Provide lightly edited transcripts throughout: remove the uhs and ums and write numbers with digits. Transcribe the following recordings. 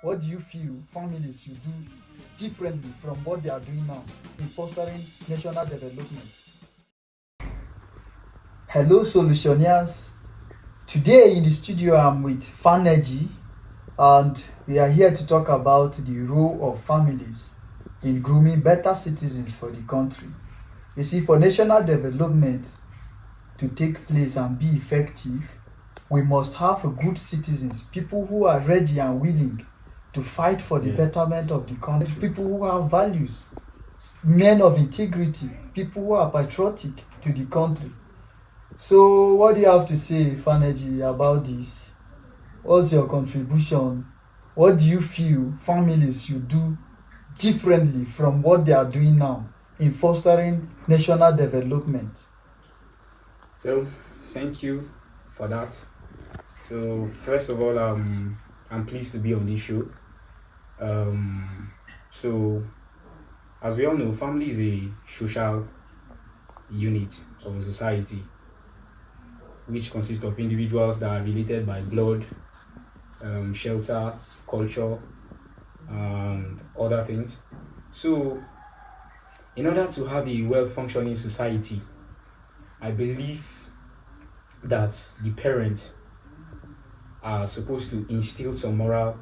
What do you feel families should do differently from what they are doing now in fostering national development? Hello, solutioners. Today in the studio, I'm with Fanergy, and we are here to talk about the role of families in grooming better citizens for the country. You see, for national development to take place and be effective, we must have good citizens, people who are ready and willing to fight for the betterment of the country, people who have values, men of integrity, people who are patriotic to the country. So, what do you have to say, Faneji, about this? What's your contribution? What do you feel families should do differently from what they are doing now in fostering national development? So, thank you for that. So, first of all, I'm pleased to be on this show. So, as we all know, family is a social unit of a society which consists of individuals that are related by blood, shelter, culture, and other things. So, in order to have a well-functioning society, I believe that the parents are supposed to instill some moral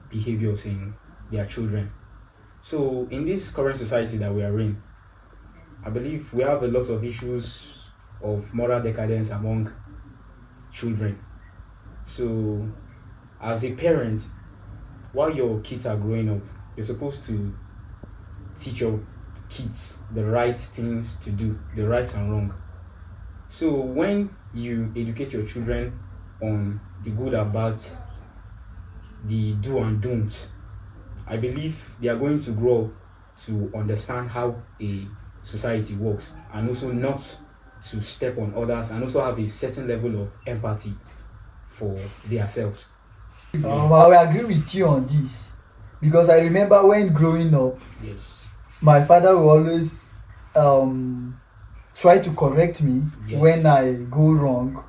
behaviors in their children. So in this current society that we are in, I believe we have a lot of issues of moral decadence among children. So as a parent, while your kids are growing up, you're supposed to teach your kids the right things to do, the right and wrong. So when you educate your children on the good and bad, the do and don't, I believe they are going to grow to understand how a society works and also not to step on others and also have a certain level of empathy for themselves. I will agree with you on this because I remember when growing up, Yes. my father will always try to correct me when I go wrong,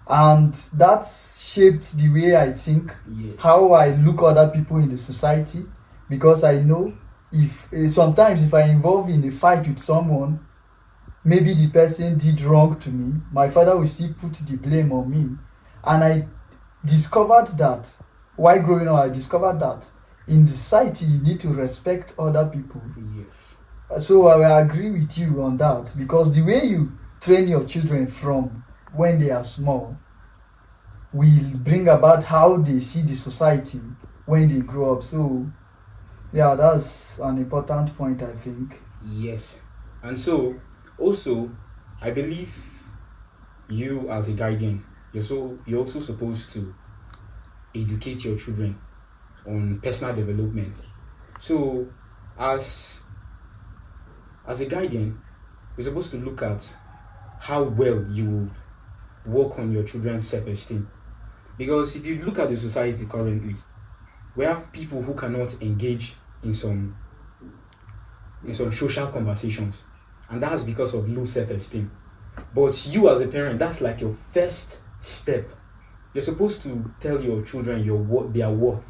and that shaped the way I think, how I look other people in the society, because I know if sometimes if I involve in a fight with someone, maybe the person did wrong to me, my father will still put the blame on me. And I discovered that while growing up, I discovered that in the society you need to respect other people. Yes. So I will agree with you on that, because the way you train your children from when they are small will bring about how they see the society when they grow up. So yeah, that's an important point, I think. Yes. And so also I believe you as a guardian, you're also supposed to educate your children on personal development. So as a guardian, you're supposed to look at how well you work on your children's self-esteem. Because if you look at the society currently, we have people who cannot engage in some social conversations, and that's because of low self-esteem. But you as a parent, that's like your first step. You're supposed to tell your children what they are worth,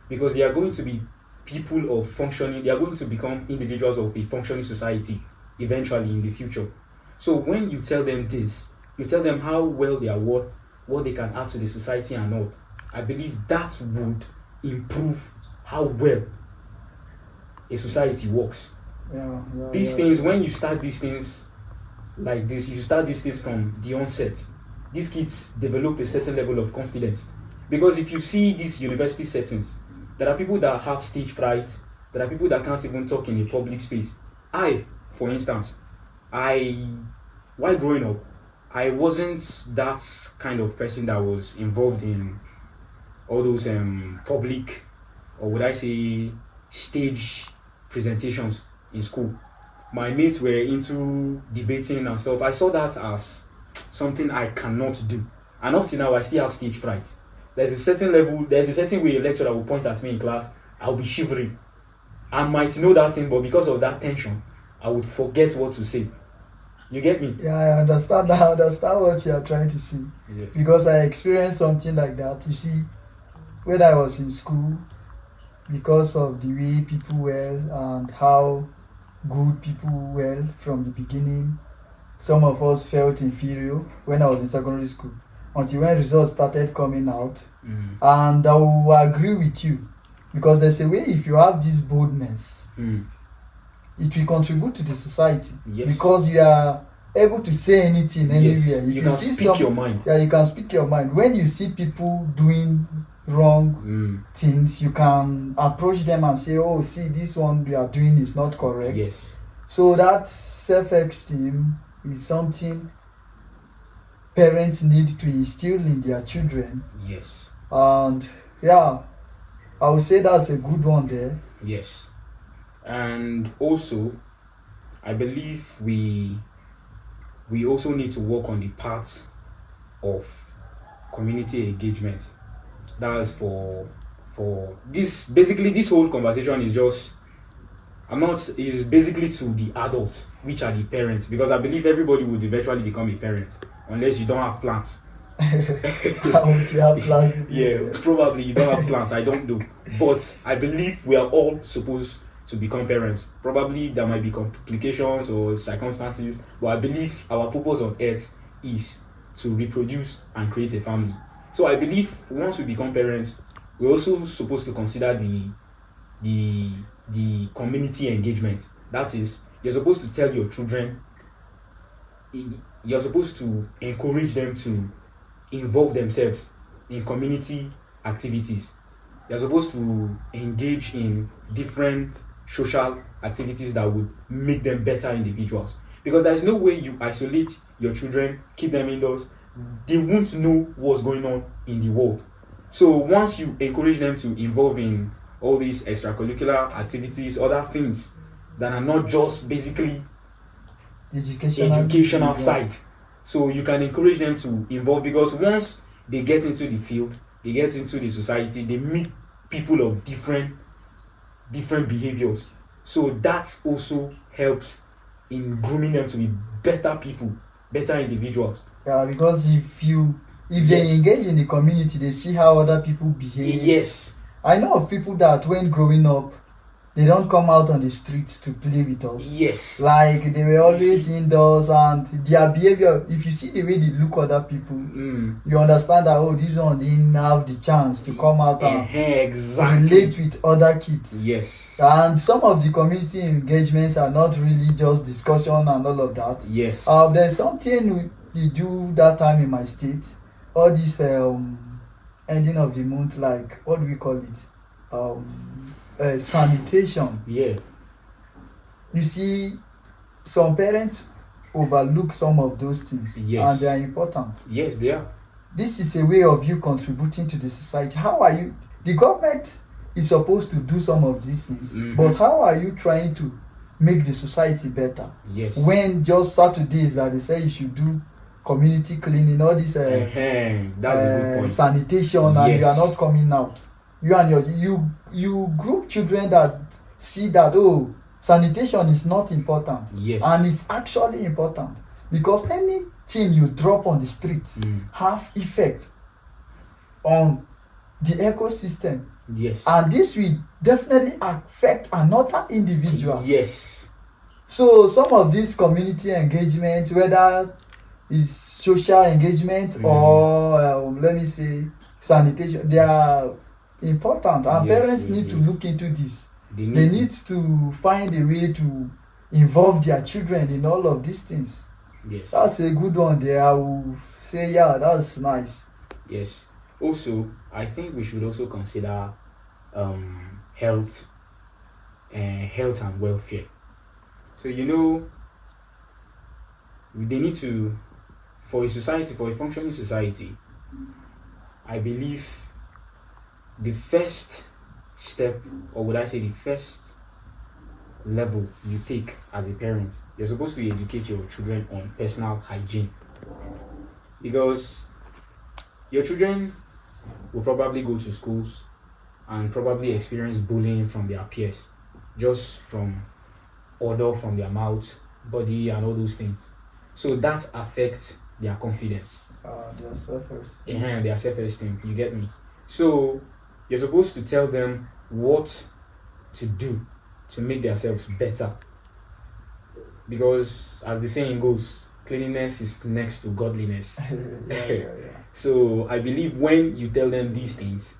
because they are going to be people of functioning, they are going to become individuals of a functioning society eventually in the future. So when you tell them this, you tell them how well they are worth, what they can add to the society and all. I believe that would improve how well a society works. These things, when you start these things like this, you start these things from the onset, these kids develop a certain level of confidence. Because if you see these university settings, there are people that have stage fright, there are people that can't even talk in a public space. For instance, while growing up, I wasn't that kind of person that was involved in all those public, or would I say, stage presentations in school. My mates were into debating and stuff. I saw that as something I cannot do. And up to now, I still have stage fright. There's a certain way a lecturer will point at me in class, I'll be shivering. I might know that thing, but because of that tension, I would forget what to say. You get me? Yeah, I understand. I understand what you are trying to say. Yes. Because I experienced something like that. You see, when I was in school, because of the way people were and how good people were from the beginning. Some of us felt inferior when I was in secondary school until when results started coming out. Mm. And I will agree with you because there's a way if you have this boldness, it will contribute to the society. Yes. Because you are able to say anything Yes. anywhere. If You can see speak your mind. Yeah, you can speak your mind. When you see people doing wrong things, you can approach them and say, oh, see, this one you are doing is not correct. Yes. So that self-esteem is something parents need to instill in their children. Yes. And yeah, I would say that's a good one there. Yes. And also, I believe we also need to work on the parts of community engagement. That's for this. Basically, this whole conversation is just is basically to the adults, which are the parents, because I believe everybody would eventually become a parent unless you don't have plans. How would you have plans? Yeah, probably you don't have plans. I don't know, but I believe we are all supposed to become parents. Probably there might be complications or circumstances, but I believe our purpose on earth is to reproduce and create a family. So I believe once we become parents, we're also supposed to consider the community engagement. That is, you're supposed to tell your children, you're supposed to encourage them to involve themselves in community activities. You're supposed to engage in different social activities that would make them better individuals. Because there's no way you isolate your children, keep them indoors, they won't know what's going on in the world. So once you encourage them to involve in all these extracurricular activities, other things that are not just basically educational side, so you can encourage them to involve, because once they get into the field, they get into the society, they meet people of different behaviors. So that also helps in grooming them to be better people, better individuals. Yeah, because if they engage in the community, they see how other people behave. Yes. I know of people that when growing up, they don't come out on the streets to play with us. Yes. Like they were always indoors, and their behavior, if you see the way they look at other people, you understand that, oh, this one didn't have the chance to come out and relate with other kids. Yes. And some of the community engagements are not really just discussion and all of that. Yes. There's something we do that time in my state. All this ending of the month, like, what do we call it? Sanitation. Yeah. You see, some parents overlook some of those things. Yes. And they are important. Yes, they are. This is a way of you contributing to the society. How are you? The government is supposed to do some of these things, but how are you trying to make the society better? Yes. When just Saturdays that they say you should do community cleaning, all this That's a good point. sanitation, and you are not coming out. You and you group children that see that, oh, sanitation is not important. Yes. And it's actually important, because anything you drop on the street have effect on the ecosystem. Yes. And this will definitely affect another individual. Yes. So some of these community engagement, whether it's social engagement or let me say sanitation, they are important, and parents need to look into this. They need to find a way to involve their children in all of these things. Yes. That's a good one there. I will say, yeah, that's nice. Yes. Also, I think we should also consider health and welfare. So they need to, for a functioning society, I believe the first step, or would I say the first level you take as a parent, you're supposed to educate your children on personal hygiene. Because your children will probably go to schools and probably experience bullying from their peers, just from odor from their mouth, body, and all those things. So that affects their confidence. Their self-esteem. Their self-esteem, you get me? So you're supposed to tell them what to do to make themselves better. Because, as the saying goes, cleanliness is next to godliness. Yeah. So I believe when you tell them these things,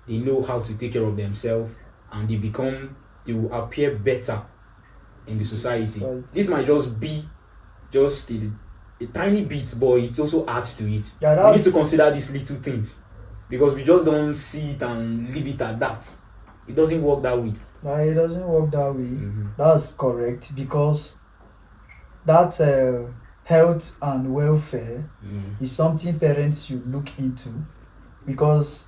they know how to take care of themselves, and they will appear better in the society. This might just be just a tiny bit, but it also adds to it. Yeah, we need to consider these little things, because we just don't see it and leave it at that. It doesn't work that way. No, it doesn't work that way. That's correct, because that health and welfare is something parents should look into, because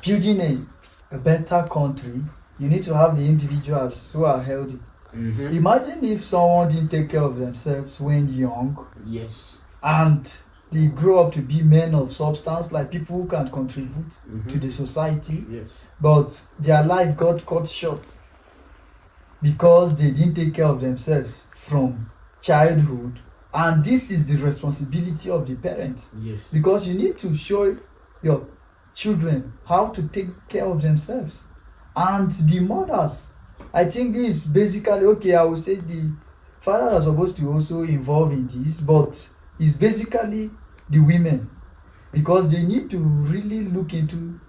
building a better country, you need to have the individuals who are healthy. Imagine if someone didn't take care of themselves when young. Yes. And they grow up to be men of substance, like people who can contribute to the society. Yes. But their life got cut short because they didn't take care of themselves from childhood. And this is the responsibility of the parents. Yes. Because you need to show your children how to take care of themselves. And the mothers, I think this is basically, okay, I would say the fathers are supposed to also involve in this, but it's basically the women, because they need to really look into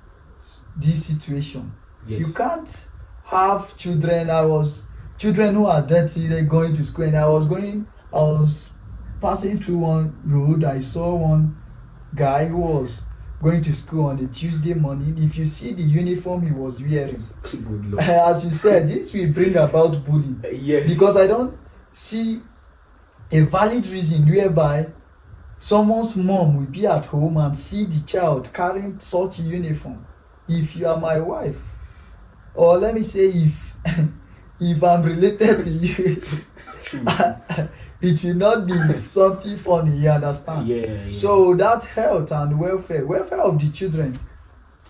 this situation. Yes. You can't have children. Children who are dirty, they're going to school, and I was passing through one road. I saw one guy who was going to school on a Tuesday morning. If you see the uniform he was wearing, Good Lord. as you said, this will bring about bullying. Yes. Because I don't see a valid reason whereby someone's mom will be at home and see the child carrying such a uniform. If you are my wife, or let me say if I'm related to you, it will not be something funny, you understand? Yeah. So that health and welfare of the children,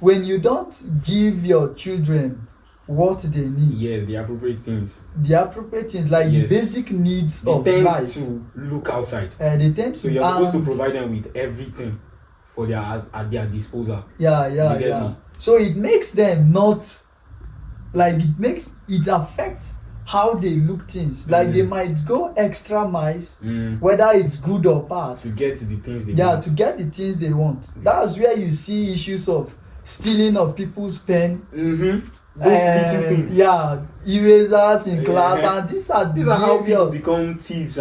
when you don't give your children what they need, yes, the appropriate things like yes. the basic needs they of tend life, to look outside. They tend to. So you're supposed to provide them with everything for their at their disposal. Yeah. So it makes them not, like, it affects how they look things. Like they might go extra miles, whether it's good or bad, to get the things they want. to get the things they want. That's where you see issues of stealing of people's pen. Those little things. Yeah, erasers in class, and these are how people become thieves.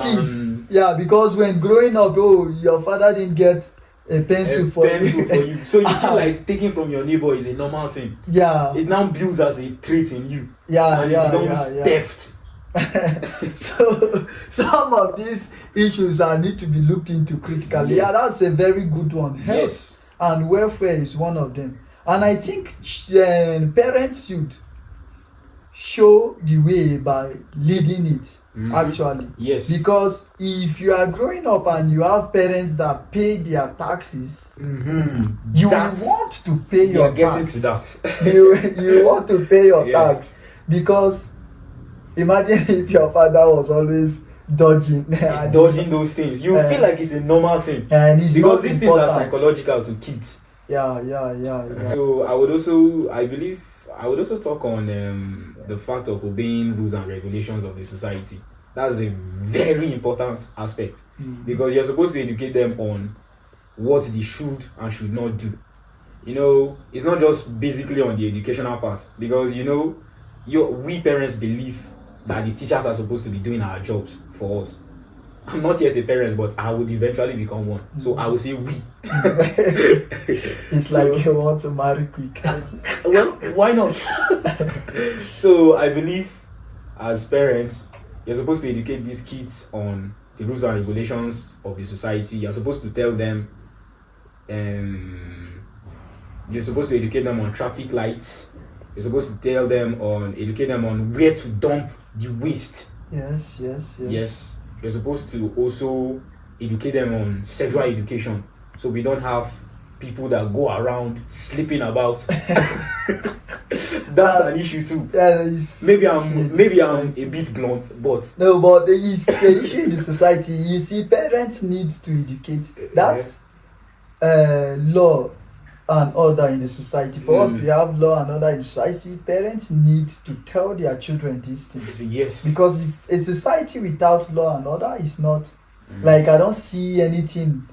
Yeah, because when growing up, your father didn't get a pencil for you. So you feel like taking from your neighbor is a normal thing. Yeah. It now builds as a trait in you. Yeah. Theft. So some of these issues need to be looked into critically. Yes. Yeah, that's a very good one. Health and welfare is one of them. And I think parents should show the way by leading it, actually. Yes. Because if you are growing up and you have parents that pay their taxes, you want to pay your tax. Getting to that. you want to pay your tax. Because imagine if your father was always dodging those things. You feel like it's a normal thing. And it's because not these important. things are psychological to kids. Yeah. So I would also talk on the fact of obeying rules and regulations of the society. That's a very important aspect, because you're supposed to educate them on what they should and should not do. It's not just basically on the educational part, because we parents believe that the teachers are supposed to be doing our jobs for us. I'm not yet a parent, but I would eventually become one. So I will say we. It's like you want to marry quick. Well, why not? So I believe as parents, you're supposed to educate these kids on the rules and regulations of the society. You're supposed to tell them, you're supposed to educate them on traffic lights. You're supposed to educate them on where to dump the waste. Yes. You're supposed to also educate them on sexual education, so we don't have people that go around sleeping about. That's an issue too. Maybe I'm a bit blunt, but no, but the issue in the society. You see, parents need to educate. That law and order in the society. For us Mm. to have law and order in society, parents need to tell their children these things. Yes. Because if a society without law and order is not, Mm. like, I don't see anything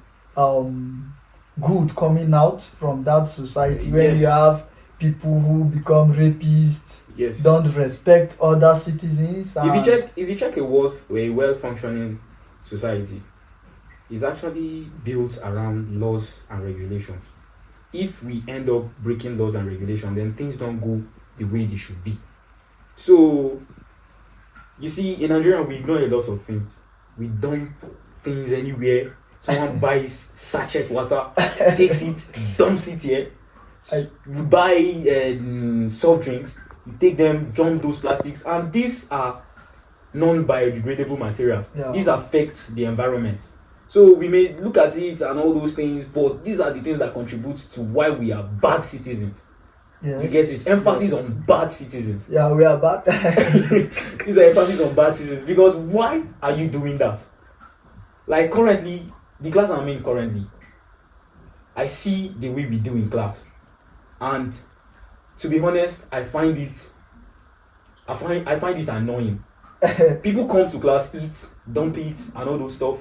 good coming out from that society when Yes. you have people who become rapists, Yes. don't respect other citizens. If you check a well functioning society, it's actually built around laws and regulations. If we end up breaking laws and regulations, then things don't go the way they should be. So you see, in Nigeria we ignore a lot of things. We dump things anywhere. Someone buys sachet water, takes it, dumps it here. We buy soft drinks, you take them, dump those plastics, and these are non-biodegradable materials. Yeah. These affect the environment. So we may look at it and all those things, but these are the things that contribute to why we are bad citizens. Yes. You get it? Emphasis Yes. on bad citizens. Yeah, we are bad. These are emphasis on bad citizens. Because why are you doing that? Like currently, the class I'm in currently, I see the way we do in class. And to be honest, I find it annoying. People come to class, eat, dump it, and all those stuff.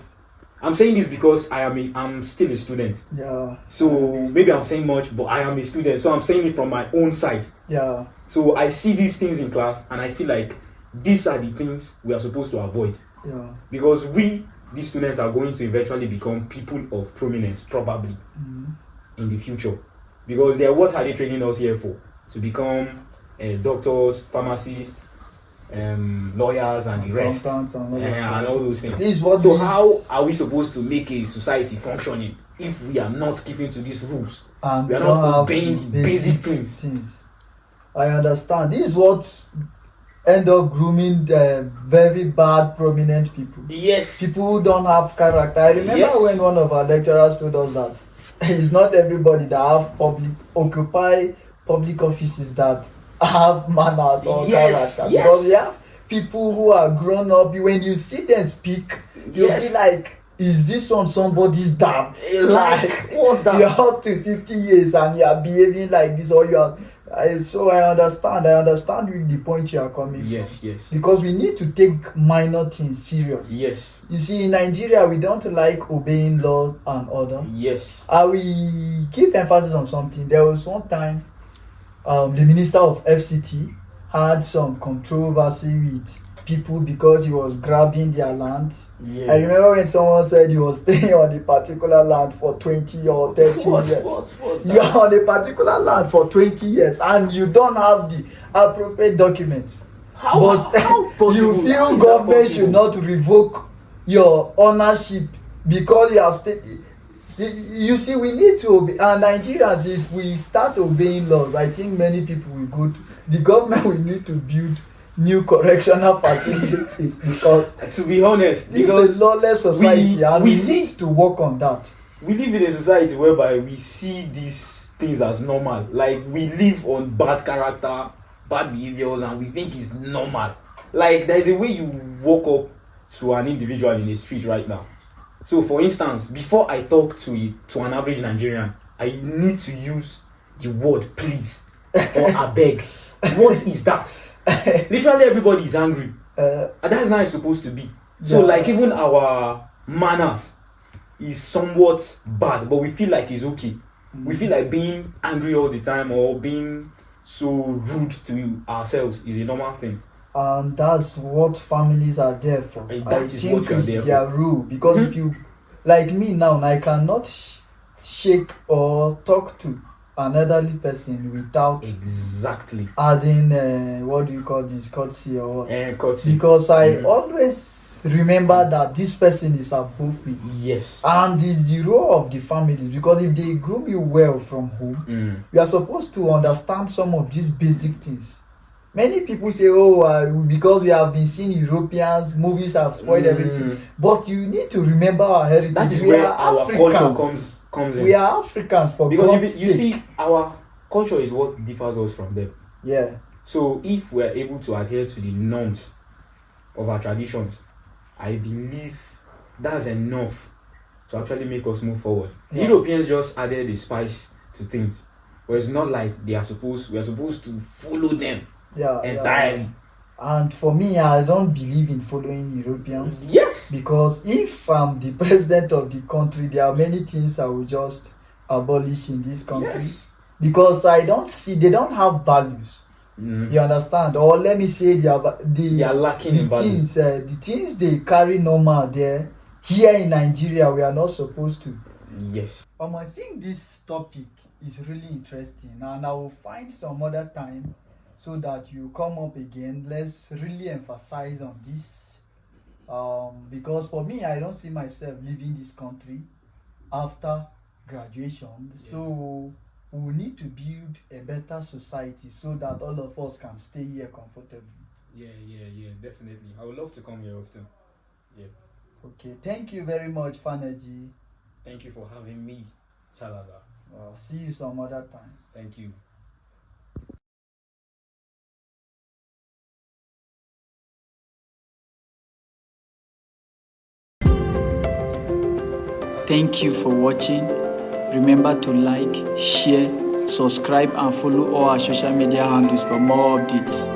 I'm saying this because I'm still a student. Yeah. So maybe I'm saying much, but I am a student. So I'm saying it from my own side. Yeah. So I see these things in class, and I feel like these are the things we are supposed to avoid. Yeah. Because these students, are going to eventually become people of prominence, probably, in the future. Because what are they training us here for? To become doctors, pharmacists, lawyers, and the rest, and all those things. So how are we supposed to make a society functioning if we are not keeping to these rules? And we are not obeying basic things. I understand. This is what end up grooming very bad prominent people. Yes. People who don't have character. I remember when one of our lecturers told us that it's not everybody that occupy public offices that have manners or character. Because we have people who are grown up. When you see them speak, you'll be like, is this one somebody's dad? Like, what's that? You're up to 50 years and you are behaving like this, or you are. So I understand the point you are coming from. Yes. Because we need to take minor things serious. Yes. You see, in Nigeria, we don't like obeying law and order. Yes. We give emphasis on something. There was one time, the minister of FCT had some controversy with people because he was grabbing their land. Yeah. I remember when someone said he was staying on a particular land for 20 or 30 years. You are on a particular land for 20 years and you don't have the appropriate documents. How you feel government should not revoke your ownership because you have stayed. You see, we need to obey. And Nigerians, if we start obeying laws, I think many people will go to the government. We need to build new correctional facilities because, to be honest, this is a lawless society, and we need to work on that. We live in a society whereby we see these things as normal. Like, we live on bad character, bad behaviors, and we think it's normal. Like, there's a way you walk up to an individual in the street right now. So, for instance, before I talk to an average Nigerian, I need to use the word please or abeg. What is that? Literally everybody is angry, and that's not how it's supposed to be. So like, even our manners is somewhat bad, but we feel like it's okay. We feel like being angry all the time or being so rude to ourselves is a normal thing. And that's what families are there for. I think it's their rule. Because if you, like me now, I cannot shake or talk to an elderly person without adding what do you call this, courtesy or what? Courtesy. Because I always remember that this person is above me. Yes. And it's the role of the family, because if they groom you well from home, you are supposed to understand some of these basic things. Many people say, because we have been seeing Europeans, movies have spoiled everything. But you need to remember our heritage. That is where our culture comes in. We are Africans, for because God's you sake. See, our culture is what differs us from them. Yeah. So if we are able to adhere to the norms of our traditions, I believe that's enough to actually make us move forward. Yeah. Europeans just added a spice to things. But it's not like we are supposed to follow them Yeah, entirely. And for me, I don't believe in following Europeans. Yes. Because if I'm the president of the country, there are many things I will just abolish in this country. Yes. Because I don't see, they don't have values. You understand? Or let me say they are lacking in values. The things they carry normal there, here in Nigeria, we are not supposed to. Yes. I think this topic is really interesting, and I will find some other time so that you come up again. Let's really emphasize on this, because for me, I don't see myself leaving this country after graduation. Yeah. So we need to build a better society so that all of us can stay here comfortably. Yeah, definitely. I would love to come here often. Yeah. Okay, thank you very much, Faneji. Thank you for having me, Salazar. See you some other time. Thank you. Thank you for watching. Remember to like, share, subscribe and follow all our social media handles for more updates.